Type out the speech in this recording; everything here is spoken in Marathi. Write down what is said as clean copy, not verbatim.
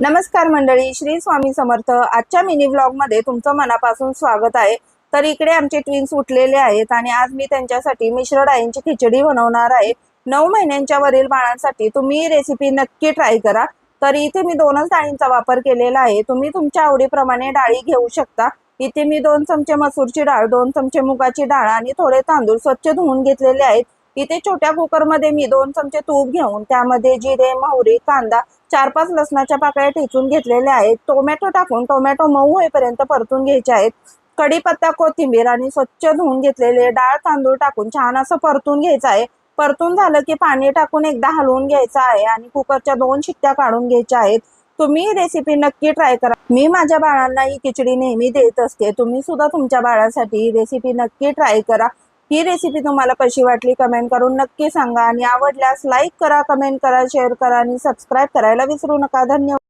नमस्कार मंडळी, श्री स्वामी समर्थ। आजच्या मिनी व्लॉग मध्ये तुमचं मनापासून स्वागत आहे। तर इकडे आमचे ट्विन्स उठलेले आहेत आणि आज मी त्यांच्यासाठी मिश्र डाळींची खिचडी बनवणार आहे। 9 महिन्यांच्या वरील बाळांसाठी तुम्ही ही रेसिपी नक्की ट्राय करा। तर इथे मी 2च डाळींचा वापर केलेला आहे। तुम्ही तुमच्या आवडीप्रमाणे डाळी घेऊ शकता। इथे मी 2 चमचे मसूरची डाळ, 2 चमचे मुगाची डाळ आणि थोडे तांदूळ स्वच्छ धुवून घेतलेले आहेत। इथे छोट्या कुकर मध्ये मी 2 चमचे तूप घेऊन त्यामध्ये जिरे, मोहरी, कांदा, 4-5 लसणाच्या पाकळ्या ठेचून घेतलेल्या आहेत। टोमॅटो टाकून टोमॅटो मऊ होईपर्यंत परतून घ्यायचे आहेत। कढीपत्ता, कोथिंबीर आणि स्वच्छ धुवून घेतलेले डाळ तांदूळ टाकून छान असं परतून घ्यायचं आहे। परतून झालं की पाणी टाकून एकदा हलवून घ्यायचं आहे आणि कुकरच्या 2 शिट्ट्या काढून घ्यायच्या आहेत। तुम्ही ही रेसिपी नक्की ट्राय करा। मी माझ्या बाळांना ही खिचडी नेहमी देत असते। तुम्ही सुद्धा तुमच्या बाळासाठी ही रेसिपी नक्की ट्राय करा। ही रेसिपी तुम्हाला कशी वाटली कमेंट करून नक्की सांगा आणि आवडल्यास लाईक करा, कमेंट करा, शेअर करा आणि सबस्क्राईब करायला विसरू नका। धन्यवाद।